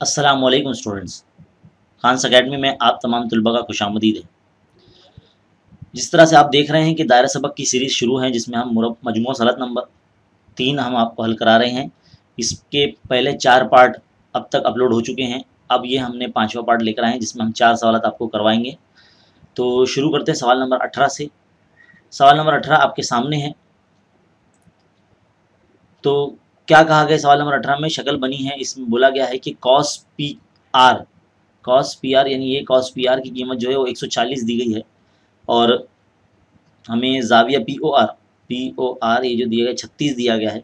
अस्सलाम वालेकुम students. Khans academy में आप तमाम तलबा का खुशामदीद है। जिस तरह से आप देख रहे हैं कि दायरा सबक की सीरीज़ शुरू है, जिसमें हम मजमूआ सलात नंबर 3 हम आपको हल करा रहे हैं। इसके पहले 4 पार्ट अब तक अपलोड हो चुके हैं। अब ये हमने 5वां पार्ट लेकर आए हैं, जिसमें हम 4 सवालात आपको करवाएंगे। तो शुरू करते हैं सवाल नंबर 18 से। सवाल नंबर 18 आपके सामने है। तो क्या कहा गया सवाल नंबर 18 में? शक्ल बनी है, इसमें बोला गया है कि कॉस पी आर यानी ये कॉस पी आर की कीमत जो है वो 140 दी गई है, और हमें ज़ाविया पी ओ आर ये जो दिया गया 36 दिया गया है।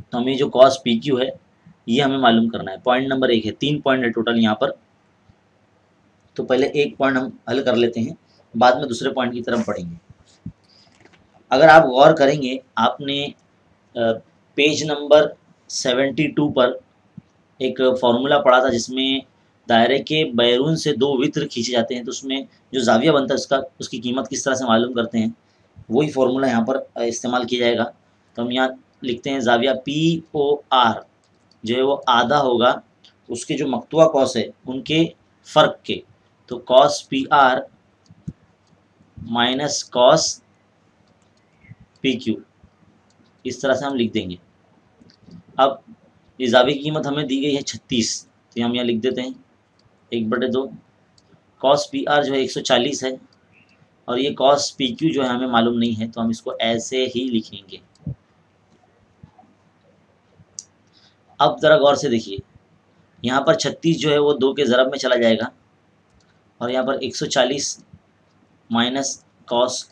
तो हमें जो कॉस पी क्यू है ये हमें मालूम करना है। पॉइंट नंबर 1 है, 3 पॉइंट है टोटल यहाँ पर। तो पहले एक पॉइंट हम हल कर लेते हैं, बाद में दूसरे पॉइंट की तरफ बढ़ेंगे। अगर आप गौर करेंगे, आपने पेज नंबर 72 पर एक फार्मूला पढ़ा था, जिसमें दायरे के बैरून से 2 वित्र खींचे जाते हैं, तो उसमें जो ज़ाविया बनता है उसकी कीमत किस तरह से मालूम करते हैं, वही फार्मूला यहाँ पर इस्तेमाल किया जाएगा। तो हम यहाँ लिखते हैं ज़ाविया पी ओ आर जो है वो आधा होगा उसके जो मकतुआ कॉस है उनके फ़र्क के। तो cos P R minus cos P Q, इस तरह से हम लिख देंगे। अब ये ज़ाविया की कीमत हमें दी गई है 36, तो हम यहाँ लिख देते हैं 1/2। कॉस पी आर जो है 140 है, और ये कॉस पी क्यू जो है हमें मालूम नहीं है, तो हम इसको ऐसे ही लिखेंगे। अब ज़रा गौर से देखिए, यहाँ पर 36 जो है वो 2 के ज़रब में चला जाएगा, और यहाँ पर 140 माइनस कॉस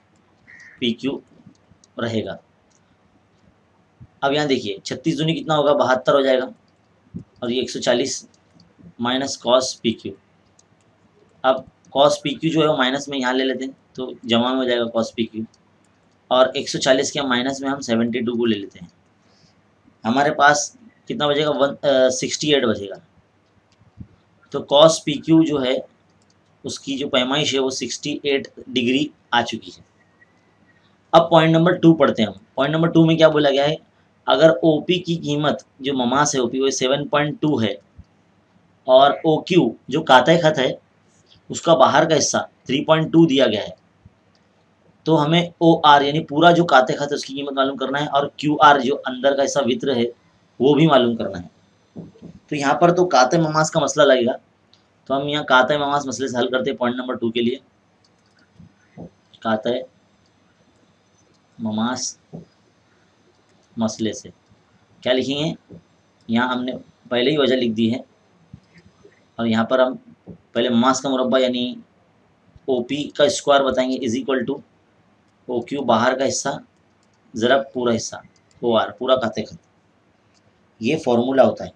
पी क्यू रहेगा। अब यहाँ देखिए 36 दूनी कितना होगा, 72 हो जाएगा, और ये 140 माइनस कॉस पी क्यू। अब कॉस पी क्यू जो है वो माइनस में यहाँ ले लेते हैं, तो जमा में हो जाएगा कॉस पी क्यू, और 140 के माइनस में हम 72 को ले लेते हैं। हमारे पास कितना बचेगा, 68 बचेगा। तो कॉस पी क्यू जो है उसकी जो पैमाइश है वो 68 डिग्री आ चुकी है। अब पॉइंट नंबर 2 पढ़ते हैं हम। पॉइंट नंबर 2 में क्या बोला गया है, अगर ओ पी की कीमत जो ममास है ओ पी वो 7.2 है, और ओ क्यू जो काते खत है उसका बाहर का हिस्सा 3.2 दिया गया है, तो हमें ओ आर यानी पूरा जो काते खत है उसकी कीमत मालूम करना है, और क्यू आर जो अंदर का हिस्सा वित्र है वो भी मालूम करना है। तो यहाँ पर तो काते ममास का मसला लगेगा, तो हम यहाँ काते ममास मसले से हल करते हैं। पॉइंट नंबर 2 के लिए काते ममास मसले से क्या लिखेंगे, यहाँ हमने पहले ही वजह लिख दी है, और यहाँ पर हम पहले ममास का मुरब्बा यानी ओ पी का स्क्वायर बताएंगे is equal to O Q बाहर का हिस्सा ज़रब पूरा हिस्सा ओ आर पूरा काते खत। ये फॉर्मूला होता है।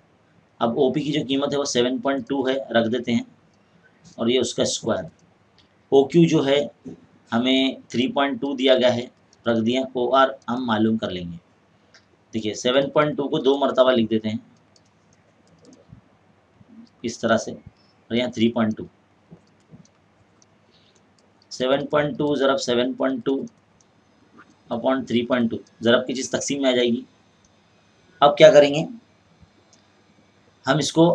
अब ओ पी की जो कीमत है वो 7.2 है, रख देते हैं, और ये उसका स्क्वायर। ओ क्यू जो है हमें 3.2 दिया गया है, रख दिया। ओ आर हम मालूम कर लेंगे। देखिए 7.2 को 2 मरतबा लिख देते हैं इस तरह से, और यहाँ 3.2, 7.2 ज़रब 7.2 अपॉन 3.2, ज़रब की चीज़ तकसीम में आ जाएगी। अब क्या करेंगे, हम इसको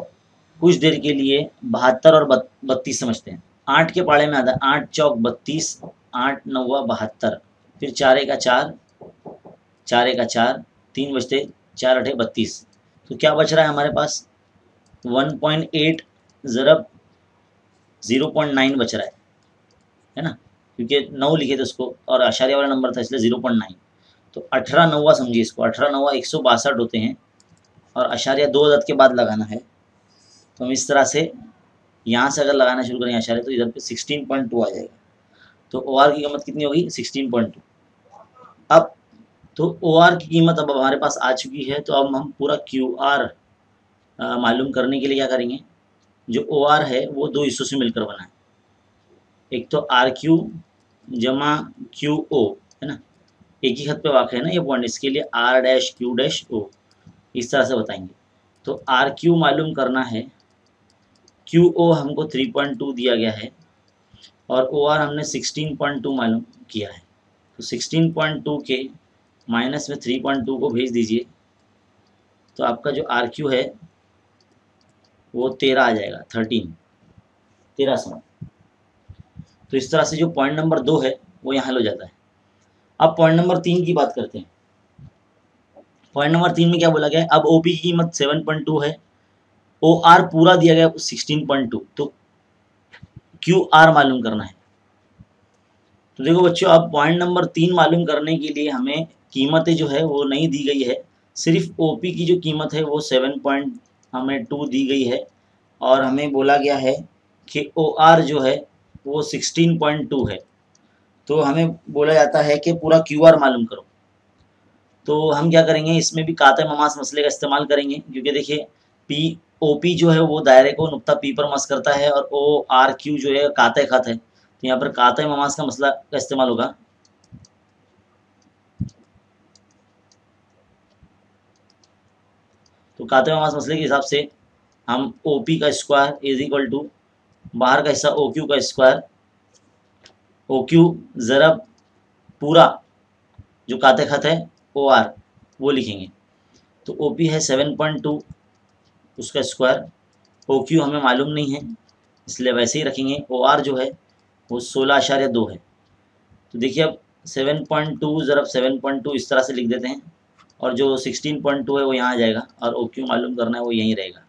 कुछ देर के लिए 72 और 32 समझते हैं। 8 के पाड़े में आता है, 8 चौक 32, 8 नौवा 72, फिर 4 एका 4, 4 एका 4, 3 बचते, 4 अठे 32। तो क्या बच रहा है हमारे पास, 1.8 ज़रब 0.9 बच रहा है ना, क्योंकि 9 लिखे थे उसको और आशार्य वाला नंबर था इसलिए 0.9। तो 18 नौवा समझिए इसको, 18 नौवा 162 होते हैं, और आशार्य 2 अदद के बाद लगाना है। तो हम इस तरह से यहाँ से अगर लगाना शुरू करेंगे आशार्य, तो इधर पे 16.2 आ जाएगा। तो ओ आर की कीमत कितनी होगी, 16.2। अब तो ओ आर की कीमत अब हमारे पास आ चुकी है, तो अब हम पूरा क्यू आर मालूम करने के लिए क्या करेंगे, जो ओ आर है वो 2 हिस्सों से मिलकर बना है। एक तो आर क्यू जमा क्यू ओ है ना, एक ही खत पे वाक़ है ना ये पॉइंट, इसके लिए R dash Q dash O, इस तरह से बताएंगे। तो आर क्यू मालूम करना है, क्यू ओ हमको 3.2 दिया गया है, और ओ आर हमने 16.2 मालूम किया है। तो 16.2 के माइनस में 3.2 को भेज दीजिए, तो आपका जो आर क्यू है वो 13 आ जाएगा, 1300। तो इस तरह से जो पॉइंट नंबर 2 है वो यहाँ हल हो जाता है। अब पॉइंट नंबर 3 की बात करते हैं। पॉइंट नंबर 3 में क्या बोला गया है, अब ओपी की कीमत 7.2 है, ओ आर पूरा दिया गया 16.2, तो क्यू आर मालूम करना है। तो देखो बच्चों, अब पॉइंट नंबर 3 मालूम करने के लिए हमें कीमतें जो है वो नहीं दी गई है, सिर्फ ओपी की जो कीमत है वो 7.2 दी गई है, और हमें बोला गया है कि ओ आर जो है वो 16.2 है। तो हमें बोला जाता है कि पूरा क्यू आर मालूम करो। तो हम क्या करेंगे, इसमें भी काते ममास मसले का इस्तेमाल करेंगे, क्योंकि देखिए पी ओ पी जो है वो दायरे को नुक्ता पी पर मस करता है, और ओ आर क्यू जो है काते खत है, तो यहाँ पर काते ममास का मसला का इस्तेमाल होगा। तो काते ममास मसले के हिसाब से हम ओ पी का स्क्वायर इज इक्वल टू बाहर का हिस्सा ओ क्यू का स्क्वायर, ओ क्यू ज़रब पूरा जो काते खत है ओ आर वो लिखेंगे। तो ओ पी है 7.2, उसका स्क्वायर, ओ क्यू हमें मालूम नहीं है इसलिए वैसे ही रखेंगे, ओ आर जो है वो 16.2 है। तो देखिए अब 7.2 ज़रब 7.2 इस तरह से लिख देते हैं, और जो 16.2 है वो यहाँ आ जाएगा, और ओ क्यू मालूम करना है वो यहीं रहेगा।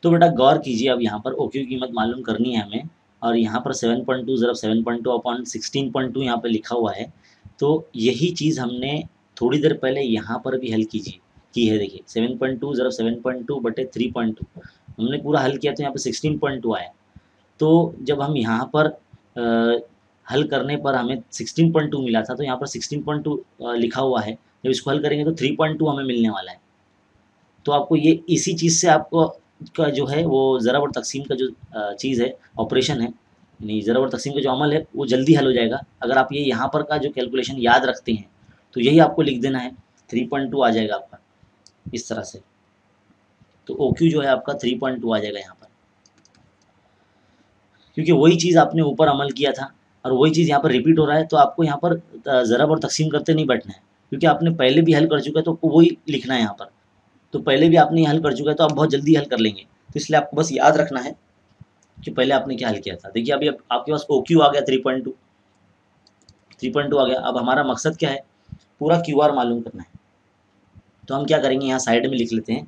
तो बेटा गौर कीजिए, अब यहाँ पर ओ क्यू की कीमत मालूम करनी है हमें, और यहाँ पर 7.2 ज़रब 7.2 अपॉन 16.2 यहाँ पर लिखा हुआ है। तो यही चीज़ हमने थोड़ी देर पहले यहाँ पर भी हल की है। देखिए 7.2 ज़रब 7.2 बटे 3.2 हमने पूरा हल किया, तो यहाँ पर 16.2 आया। तो जब हम यहाँ पर हल करने पर हमें 16.2 मिला था, तो यहाँ पर 16.2 लिखा हुआ है, जब इसको हल करेंगे तो 3.2 हमें मिलने वाला है। तो आपको ये इसी चीज़ से आपको का जो है वो ज़रब और तक़सीम का जो चीज़ है, ऑपरेशन है, यानी ज़रब और तक़सीम का जो अमल है वो जल्दी हल हो जाएगा अगर आप ये यहाँ पर का जो कैलकुलेशन याद रखते हैं। तो यही आपको लिख देना है, 3.2 आ जाएगा आपका इस तरह से। तो ओ क्यू जो है आपका 3.2 आ जाएगा यहाँ पर, क्योंकि वही चीज़ आपने ऊपर अमल किया था और वही चीज़ यहाँ पर रिपीट हो रहा है। तो आपको यहाँ पर ज़रब और तक़सीम करते नहीं बैठना है, क्योंकि आपने पहले भी हल कर चुका है, तो वही लिखना है यहाँ पर। तो पहले भी आपने हल कर चुका है तो आप बहुत जल्दी हल कर लेंगे। तो इसलिए आपको बस याद रखना है कि पहले आपने क्या हल किया था। देखिए अभी आपके पास ओ क्यू आ गया 3.2 आ गया। अब हमारा मकसद क्या है, पूरा क्यू आर मालूम करना है। तो हम क्या करेंगे, यहाँ साइड में लिख लेते हैं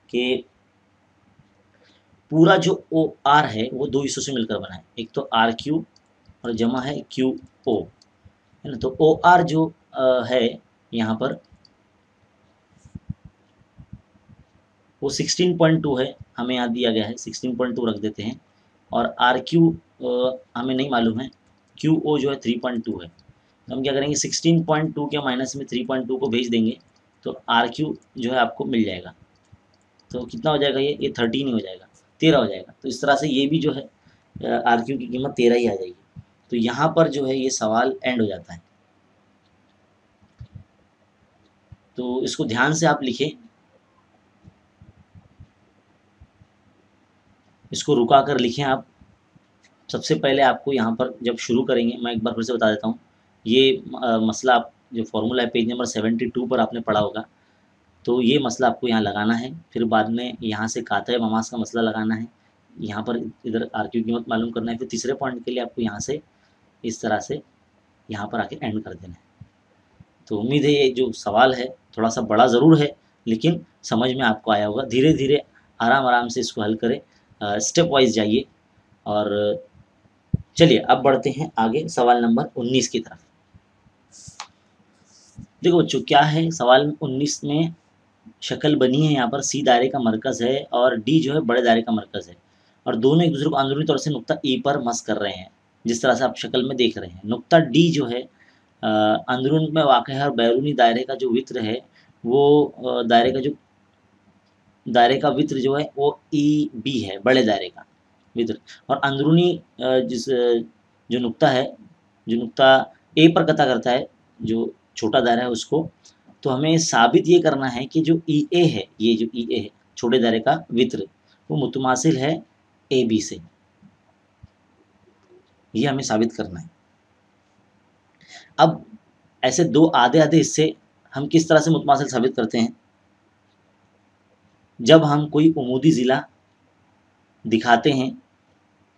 कि पूरा जो ओ आर है वो दो हिस्सों से मिलकर बना है, एक तो आर क्यू और जमा है क्यू ओ, है ना। तो ओ आर जो है यहाँ पर वो 16.2 है, हमें यहाँ दिया गया है, 16.2 रख देते हैं। और आर क्यू हमें नहीं मालूम है, क्यू ओ जो है 3.2 है। तो हम क्या करेंगे, 16.2 के माइनस में 3.2 को भेज देंगे, तो आर क्यू जो है आपको मिल जाएगा। तो कितना हो जाएगा, ये 13 ही हो जाएगा, 13 हो जाएगा। तो इस तरह से ये भी जो है आर क्यू की कीमत 13 ही आ जाएगी। तो यहाँ पर जो है ये सवाल एंड हो जाता है। तो इसको ध्यान से आप लिखें, इसको रुका कर लिखें आप। सबसे पहले आपको यहाँ पर जब शुरू करेंगे, मैं एक बार फिर से बता देता हूँ, ये मसला आप जो फॉर्मूला है पेज नंबर 72 पर आपने पढ़ा होगा। तो ये मसला आपको यहाँ लगाना है, फिर बाद में यहाँ से काते ममास का मसला लगाना है, यहाँ पर इधर आर क्यू कीमत मालूम करना है, फिर तीसरे पॉइंट के लिए आपको यहाँ से इस तरह से यहाँ पर आके एंड कर देना है। तो उम्मीद है ये जो सवाल है थोड़ा सा बड़ा ज़रूर है, लेकिन समझ में आपको आया होगा। धीरे धीरे आराम आराम से इसको हल करें, स्टेप वाइज जाइए। और चलिए अब बढ़ते हैं आगे सवाल नंबर 19 की तरफ। देखो बच्चों, क्या है सवाल 19 में, शक्ल बनी है यहाँ पर, सी दायरे का मरकज़ है और डी जो है बड़े दायरे का मरकज़ है, और दोनों एक दूसरे को अंदरूनी तौर से नुक्ता ई पर मस कर रहे हैं, जिस तरह से आप शक्ल में देख रहे हैं। नुक्ता डी जो है अंदरून में वाक़ है, और बैरूनी दायरे का जो वित्र है वो दायरे का वित्र जो है वो ई बी है, बड़े दायरे का वित्र। और अंदरूनी जो नुक्ता है, जो नुक्ता ए पर कता करता है, जो छोटा दायरा है उसको। तो हमें साबित ये करना है कि जो ई ए है, ये जो ई ए है छोटे दायरे का वित्र, वो मुतमासिल है ए बी से। ये हमें साबित करना है। अब ऐसे दो आधे आधे हिस्से हम किस तरह से मुतमासिल साबित करते हैं, जब हम कोई उमूदी ज़िला दिखाते हैं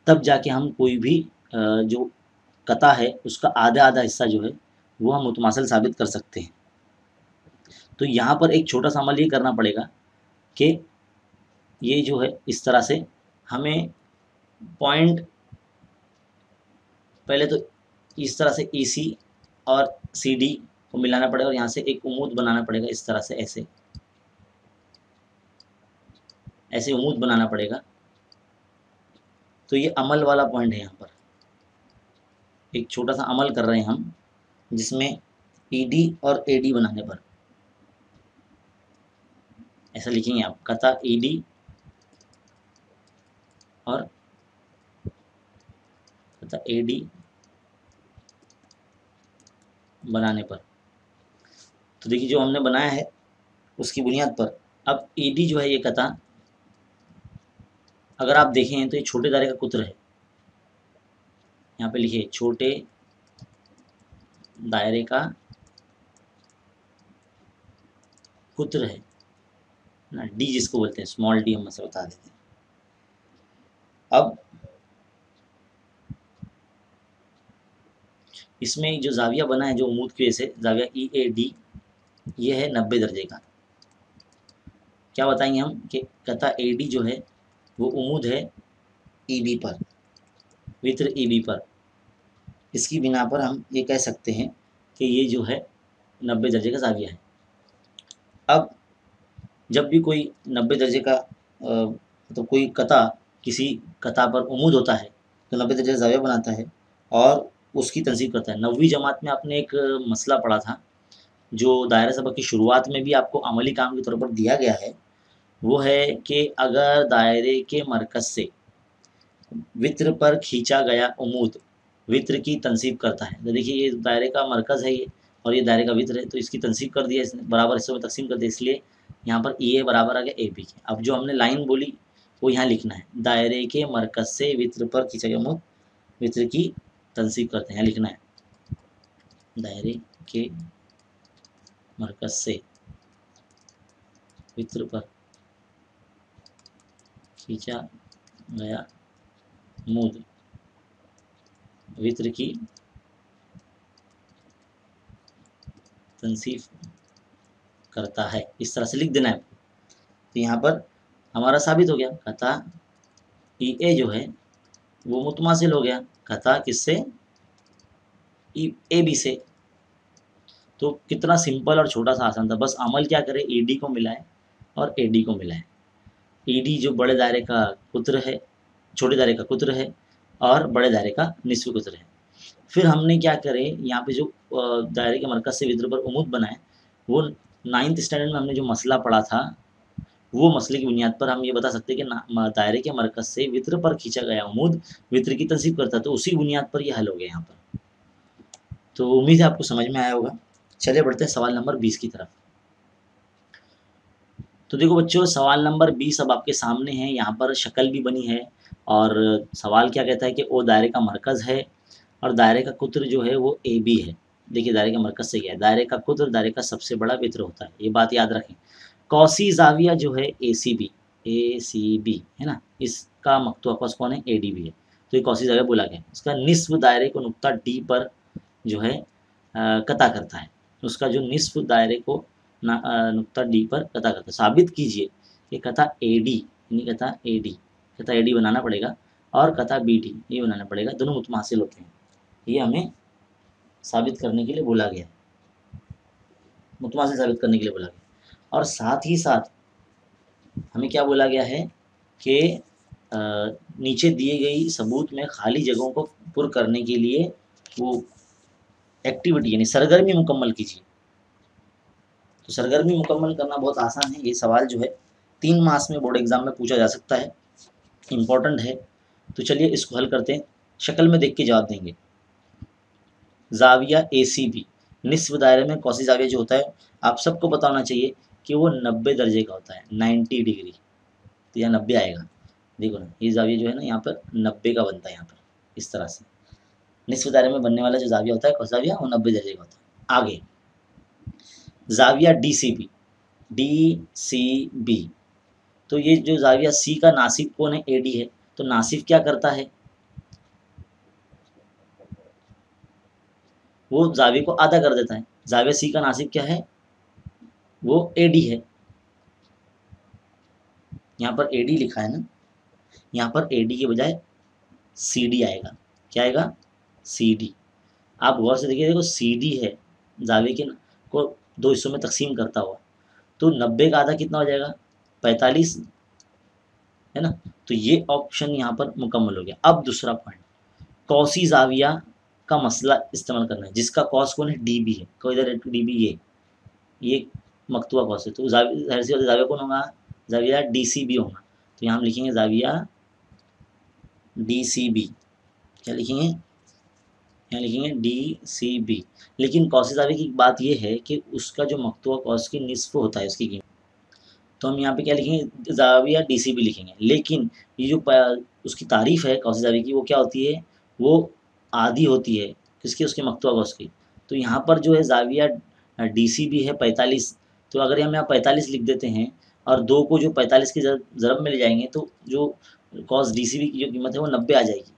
तब जाके हम कोई भी जो कता है उसका आधा आधा हिस्सा जो है वो हम मुतमासिल साबित कर सकते हैं। तो यहाँ पर एक छोटा सा अमल ये करना पड़ेगा कि ये जो है इस तरह से हमें पॉइंट पहले तो इस तरह से EC और CD को मिलाना पड़ेगा और यहाँ से एक उम्मूद बनाना पड़ेगा इस तरह से, ऐसे ऐसे उम्मूद बनाना पड़ेगा। तो ये अमल वाला पॉइंट है, यहाँ पर एक छोटा सा अमल कर रहे हैं हम, जिसमें ED और AD बनाने पर ऐसा लिखेंगे आप, कता ED और कता AD बनाने पर। तो देखिए जो हमने बनाया है उसकी बुनियाद पर अब ED जो है ये कता, अगर आप देखें तो ये छोटे दायरे का कुत्र है। यहाँ पे लिखिए छोटे दायरे का कुत्र है ना, D जिसको बोलते हैं, स्मॉल d हम से बता देते हैं। अब इसमें जो जाविया बना है जो उम्मूद की वजह से, जाविया EAD, ये है 90 दर्जे का। क्या बताएंगे हम कि कता AD जो है वो उम्मूद है EB पर, वित्र EB पर। इसकी बिना पर हम ये कह सकते हैं कि ये जो है 90 दर्जे का जाविया है। अब जब भी कोई 90 दर्जे का तो कोई कता किसी कता पर उम्मूद होता है तो 90 दर्जे का जाविया बनाता है और उसकी तंसीब करता है। 9वीं जमात में आपने एक मसला पढ़ा था जो दायरा सबक की शुरुआत में भी आपको अमली काम के तौर पर दिया गया है, वो है कि अगर दायरे के मरकज़ से वित्र पर खींचा गया उम्मूद वित्र की तंसीब करता है, तो देखिए ये दायरे का मरकज़ है ये और ये दायरे का वित्र है, तो इसकी तंसीब कर दिया इसने, बराबर हिस्सों में तकसीम कर दिया, इसलिए यहाँ पर EA बराबर आ गया AB के। अब जो हमने लाइन बोली वो यहाँ लिखना है, दायरे के मरकज़ से वित्र पर खींचा गया उम्मूद वित्र की तंसीब करते हैं, यहाँ लिखना है दायरे के मरकज़ से वित्र पर खींचा गया उम्मूद वित्र की तंसीब करता है, इस तरह से लिख देना है। तो यहाँ पर हमारा साबित हो गया, कता EA जो है वो मुतमासिल हो गया कता किससे, AB से। तो कितना सिंपल और छोटा सा आसान था, बस अमल क्या करे, ED को मिलाए और AD को मिलाए। ED जो बड़े दायरे का कुत्र है, छोटे दायरे का कुत्र है और बड़े दायरे का निस्फ कुत्र है। फिर हमने क्या करे, यहाँ पे जो दायरे के मरकज़ से वित्र पर उम्मूद बनाए, वो 9th स्टैंडर्ड में हमने जो मसला पढ़ा था वो मसले की बुनियाद पर हम ये बता सकते हैं कि दायरे के मरकज़ से वित्र पर खींचा गया उम्मूद वित्र की तंसीब करता है, तो उसी बुनियाद पर ये हल हो गया यहाँ पर। तो उम्मीद है आपको समझ में आया होगा। चलिए बढ़ते हैं सवाल नंबर 20 की तरफ। तो देखो बच्चों, सवाल नंबर 20 अब आपके सामने है, यहाँ पर शक्ल भी बनी है और सवाल क्या कहता है कि ओ दायरे का मरकज़ है और दायरे का कुत्र जो है वो AB है। देखिए दायरे के मरकज़ से क्या है, दायरे का कुत्र दायरे का सबसे बड़ा वित्र होता है, ये बात याद रखें। कौसी जाविया जो है ACB है ना, इसका मकतू आपस कौन है, ADB है, तो ये कौसी जाविया बोला गया। इसका निस्फ दायरे को नुक्ता D पर जो है कता करता है, उसका जो निस्फ दायरे को नुक्ता D पर कता करता है। साबित कीजिए कि कता AD यानी कता AD बनाना पड़ेगा और कता BD ये बनाना पड़ेगा, दोनों मुतमासिल होते हैं। ये हमें साबित करने के लिए बोला गया है, मुतमासिल साबित करने के लिए बोला गया। और साथ ही साथ हमें क्या बोला गया है कि नीचे दिए गई सबूत में खाली जगहों को पुर करने के लिए वो एक्टिविटी यानी सरगर्मी मुकम्मल कीजिए। तो सरगर्मी मुकम्मल करना बहुत आसान है, ये सवाल जो है 3 मार्क्स में बोर्ड एग्जाम में पूछा जा सकता है, इम्पोर्टेंट है। तो चलिए इसको हल करते हैं, शक्ल में देख के जवाब देंगे। जाविया ACB निस्फ दायरे में कौसी जाविया जो होता है, आप सबको पता होना चाहिए कि वो 90 दर्जे का होता है, 90 डिग्री। तो यहाँ 90 आएगा, देखो ना ये जाविया जो है ना यहाँ पर 90 का बनता है, यहाँ पर इस तरह से निस्फ दायरे में बनने वाला जो जाविया होता है कौसा जाविया, वो 90 दर्जे का होता है। आगे जाविया DCB, तो ये जो जाविया C का नासिब कौन है, AD है, तो नासिफ क्या करता है, वो जाविया को आधा कर देता है। जाविया सी का नासिफ क्या है, वो AD है। यहाँ पर AD लिखा है ना, यहाँ पर AD के बजाय CD आएगा। क्या आएगा, CD। आप गौर से देखिए, देखो CD है, जाविया के को दो हिस्सों में तकसीम करता हुआ, तो 90 का आधा कितना हो जाएगा, 45, है ना। तो ये ऑप्शन यहाँ पर मुकम्मल हो गया। अब दूसरा पॉइंट, कौसी जाविया का मसला इस्तेमाल करना है, जिसका कॉस कौन है, DB है। कोई इधर DB, ये मकतूबा कौस है, तो जाहिर सी बात है जाविया कौन होगा, जाविया DCB होगा। तो यहाँ हम लिखेंगे जाविया DCB। क्या लिखेंगे, यहाँ लिखेंगे DCB। लेकिन कौसी जाविया की बात ये है कि उसका जो मकतूबा कौस की निस्फ होता है उसकी कीमत, तो हम यहाँ पे क्या लिखेंगे, जाविया DCB लिखेंगे। लेकिन ये जो उसकी तारीफ़ है कौसी जाविया की, वो क्या होती है, वो आधी होती है किसकी, उसके मकतूबा कौस की। तो यहाँ पर जो है जाविया DCB है 45, तो अगर हम यहाँ 45 लिख देते हैं और 2 को जो 45 के ज़रब में ले जाएंगे, तो जो कॉस DCB की जो कीमत है वो 90 आ जाएगी।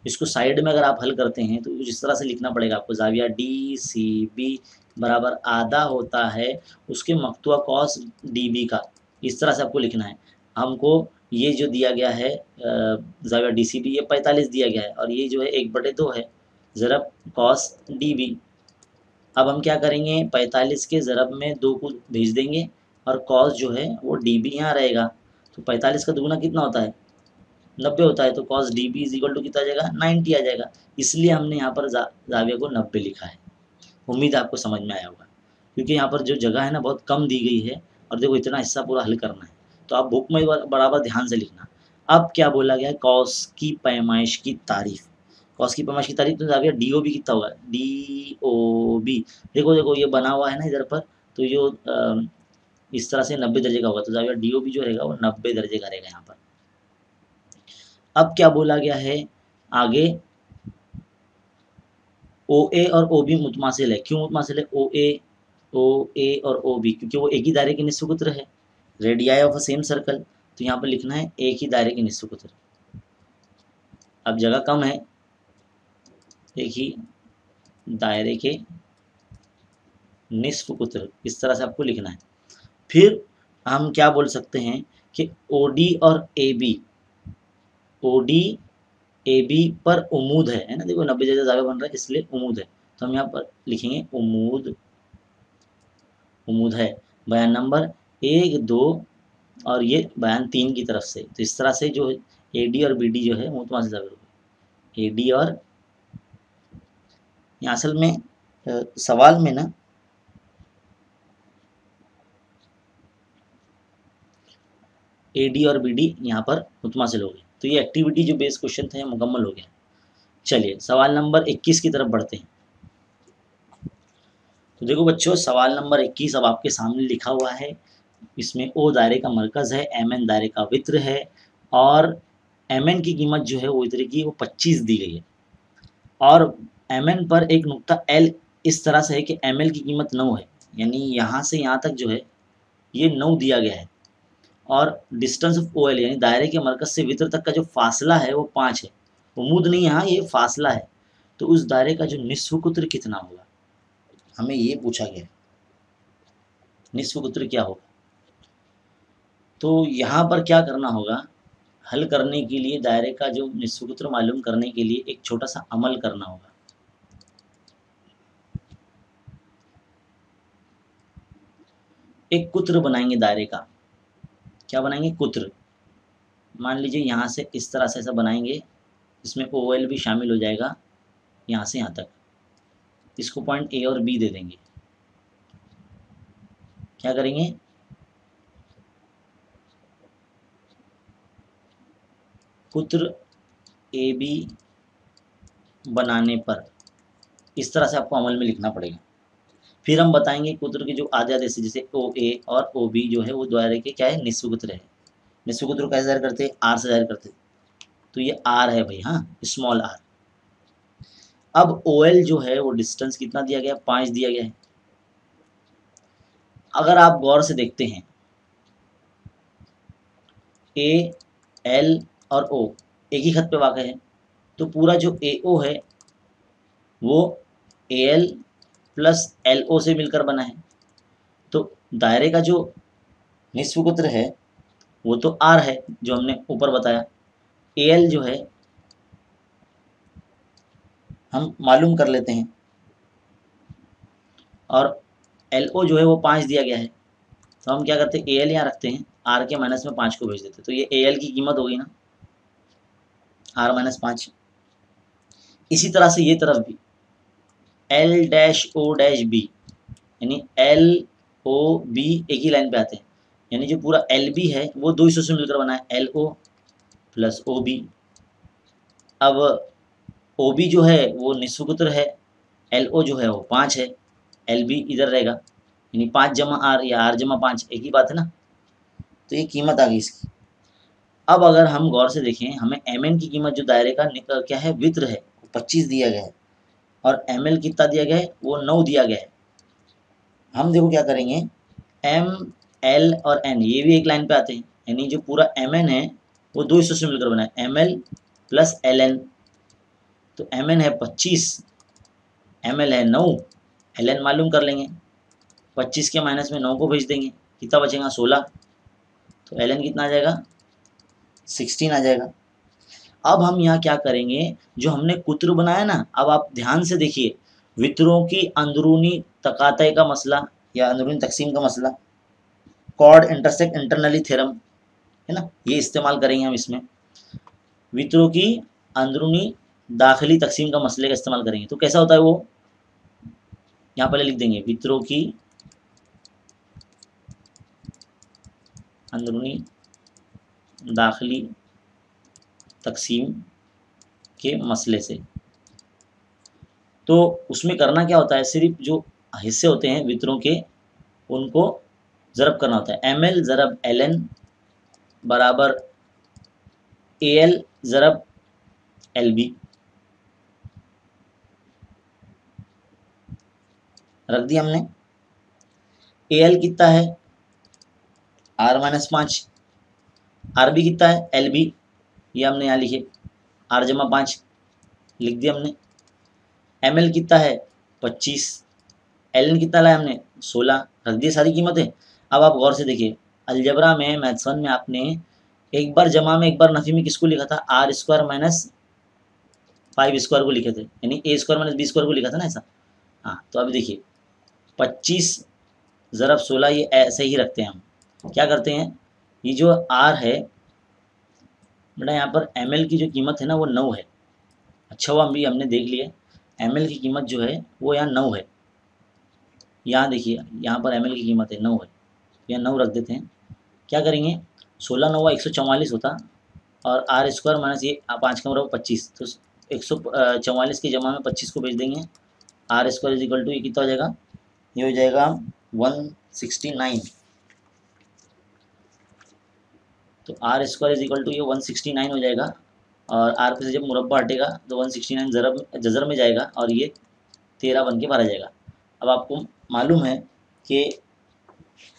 इसको साइड में अगर आप हल करते हैं तो इस तरह से लिखना पड़ेगा आपको, जाविया DCB बराबर आधा होता है उसके मकतूबा कॉस DB का। इस तरह से आपको लिखना है। हमको ये जो दिया गया है जाविया DCB, ये 45 दिया गया है, और ये जो है 1/2 है ज़रब कॉस DB। अब हम क्या करेंगे, 45 के ज़रब में 2 को भेज देंगे और कॉस जो है वो DB यहाँ रहेगा। तो 45 का दुगुना कितना होता है, 90 होता है। तो cos DB is equal to कितना आ जाएगा, 90 आ जाएगा। इसलिए हमने यहाँ पर जाविया को 90 लिखा है। उम्मीद है आपको समझ में आया होगा, क्योंकि यहाँ पर जो जगह है ना बहुत कम दी गई है, और देखो इतना हिस्सा पूरा हल करना है, तो आप बुक में बराबर ध्यान से लिखना। अब क्या बोला गया है, कॉस की पैमाइश की तारीफ। कॉस की पैमाइश की तारीफ, तो जाविया DOB कितना होगा, DOB। देखो देखो ये बना हुआ है ना इधर पर, तो जो इस तरह से 90 दर्जे का होगा, तो जाविया DOB जो रहेगा वो 90 दर्जे का रहेगा यहाँ पर। अब क्या बोला गया है आगे, OA और OB मुतमासिल है। क्यों मुतमासिल है, OA और OB, क्योंकि वो एक ही दायरे के निस्फ कुत्र है, radii of a same circle. तो यहाँ पर लिखना है एक ही दायरे के निस्फ कुत्र। अब जगह कम है, एक ही दायरे के निस्फ कुत्र, इस तरह से आपको लिखना है। फिर हम क्या बोल सकते हैं कि OD और OD AB पर उमूद है ना। देखो 90 जैसा जाविया बन रहा है, इसलिए उमूद है। तो हम यहाँ पर लिखेंगे उमूद है बयान नंबर 1, 2 और ये बयान 3 की तरफ से। तो इस तरह से जो AD और BD जो है मुतमासिल जाविया होगी। AD और, यहाँ असल में सवाल में ना AD और BD यहाँ पर मुतमासिल हो गए। तो ये एक्टिविटी जो बेस क्वेश्चन थे मुकम्मल हो गया। चलिए सवाल नंबर 21 की तरफ बढ़ते हैं। तो देखो बच्चों, सवाल नंबर 21 अब आपके सामने लिखा हुआ है। इसमें O दायरे का मरकज़ है, MN दायरे का वित्र है, और MN की कीमत जो है वो इतने की वो 25 दी गई है, और MN पर एक नुक्ता L इस तरह से है कि ML की कीमत 9 है, यानी यहाँ से यहाँ तक जो है ये 9 दिया गया है, और डिस्टेंस ऑफ OL यानी दायरे के मरकज़ से वित्र तक का जो फासला है वो 5 है। उम्मीद नहीं, यहाँ ये फासला है। तो उस दायरे का जो निस्फ कुत्र कितना होगा, हमें ये पूछा गया है, निस्फ कुत्र क्या होगा। तो यहाँ पर क्या करना होगा, हल करने के लिए दायरे का जो निस्फ कुत्र मालूम करने के लिए एक छोटा सा अमल करना होगा। एक कुत्र बनाएंगे दायरे का, क्या बनाएंगे, कुत्र। मान लीजिए यहाँ से इस तरह से ऐसा बनाएंगे, इसमें OL भी शामिल हो जाएगा यहाँ से यहाँ तक। इसको पॉइंट A और B दे देंगे। क्या करेंगे, कुत्र AB बनाने पर इस तरह से आपको अमल में लिखना पड़ेगा। फिर हम बताएंगे कुत्र के जो आधे आधे से, जैसे OA और OB जो है वो दायरे के क्या है, निस्फ कुत्र है। निस्फ कुत्र को कैसे जाहिर करते हैं, R से जाहिर करते हैं। तो ये R है भाई, हाँ, स्मॉल r। अब OL जो है वो डिस्टेंस कितना दिया गया, 5 दिया गया है। अगर आप गौर से देखते हैं A, L और O, एक ही खत पे वाक़ है, तो पूरा जो AO है वो AL प्लस LO से मिलकर बना है। तो दायरे का जो निस्फ कुत्र है वो तो R है जो हमने ऊपर बताया। AL जो है हम मालूम कर लेते हैं, और LO जो है वो 5 दिया गया है। तो हम क्या करते हैं, AL यहाँ रखते हैं, R के माइनस में 5 को भेज देते हैं। तो ये AL की कीमत होगी ना R माइनस 5। इसी तरह से ये तरफ भी L dash O dash B, यानी LOB एक ही लाइन पे आते हैं, यानी जो पूरा LB है वो दो हिस्सों से मिलकर बना है, LO प्लस OB। अब OB जो है वो निस्फ कुत्र है, LO जो है वो 5 है, LB इधर रहेगा, यानी 5 जमा R या R जमा 5 एक ही बात है ना। तो ये कीमत आ गई इसकी। अब अगर हम गौर से देखें, हमें MN की कीमत जो दायरे का क्या है, वित्र है, 25 दिया गया है, और ML कितना दिया गया है, वो 9 दिया गया है। हम देखो क्या करेंगे, M L और N ये भी एक लाइन पे आते हैं, यानी जो पूरा MN है वो दो हिस्सों से मिलकर बना है, ML प्लस LN। तो MN है 25, ML है 9, LN मालूम कर लेंगे, 25 के माइनस में 9 को भेज देंगे, कितना बचेगा 16। तो LN कितना आ जाएगा 16 आ जाएगा। अब हम यहाँ क्या करेंगे, जो हमने कुत्र बनाया ना, अब आप ध्यान से देखिए, वित्रों की अंदरूनी तकातई का मसला या अंदरूनी तकसीम का मसला, कॉर्ड इंटरसेक्ट इंटरनली थ्योरम है ना, ये इस्तेमाल करेंगे हम इसमें। वित्रों की अंदरूनी दाखिली तकसीम का मसले का इस्तेमाल करेंगे। तो कैसा होता है वो, यहाँ पहले लिख देंगे, वित्रों की अंदरूनी दाखिली तकसीम के मसले से। तो उसमें करना क्या होता है, सिर्फ जो हिस्से होते हैं वित्रों के उनको ज़रब करना होता है। ML ज़रब LN बराबर AL ज़रब LB, रख दिया हमने। AL कितना है R माइनस 5, RB कितना है LB, ये हमने यहाँ लिखे R जमा 5 लिख दिया हमने। ML कितना है 25, LN कितना लाया हमने 16, रख दिए सारी कीमतें। अब आप गौर से देखिए, अलजबरा में मैथ्स 1 में आपने एक बार जमा में एक बार नफी में किसको लिखा था, R स्क्वायर माइनस 5 स्क्वायर को लिखे थे, यानी A square minus B square को लिखा था ना ऐसा। हाँ, तो अभी देखिए 25 ज़रब 16 ये ऐसे ही रखते हैं हम। क्या करते हैं, ये जो R है बेटा, यहाँ पर ML की जो कीमत है ना वो 9 है। अच्छा हुआ अभी हमने देख लिया, ML की कीमत जो है वो यहाँ 9 है। यहाँ देखिए, यहाँ पर ML की कीमत है 9 है, यहाँ 9 रख देते हैं। क्या करेंगे, 16 9 144 होता, और R स्क्वायर माइनस ये 5 का बराबर 25, तो 144 की जमा में 25 को भेज देंगे। R square is equal to ये कितना हो जाएगा, ये हो जाएगा 169। तो R square is equal to ये 169 हो जाएगा, और R पे से जब मुरब्बा हटेगा तो 169 जज़र में जाएगा, और ये 13 बन के भरा जाएगा। अब आपको मालूम है कि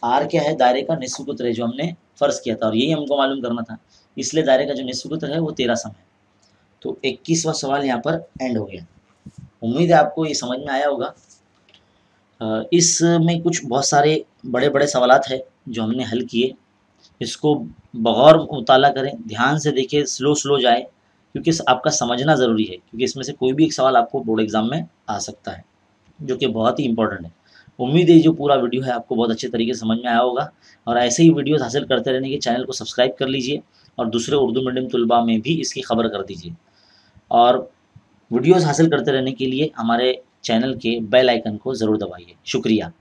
R क्या है, दायरे का निस्फ कुत्र है जो हमने फ़र्ज़ किया था, और यही हमको मालूम करना था, इसलिए दायरे का जो निस्फ कुत्र है वो 13 सम है। तो 21वां सवाल यहाँ पर एंड हो गया। उम्मीद है आपको ये समझ में आया होगा। इसमें कुछ बहुत सारे बड़े बड़े सवालात है जो हमने हल किए, इसको बगौर मुताला करें, ध्यान से देखिए, स्लो जाए, क्योंकि आपका समझना ज़रूरी है, क्योंकि इसमें से कोई भी एक सवाल आपको बोर्ड एग्ज़ाम में आ सकता है, जो कि बहुत ही इंपॉर्टेंट है। उम्मीद है जो पूरा वीडियो है आपको बहुत अच्छे तरीके से समझ में आया होगा, और ऐसे ही वीडियोस हासिल करते रहने के चैनल को सब्सक्राइब कर लीजिए, और दूसरे उर्दू मीडियम तलबा में भी इसकी खबर कर दीजिए, और वीडियोस हासिल करते रहने के लिए हमारे चैनल के बेल आइकन को ज़रूर दबाइए। शुक्रिया।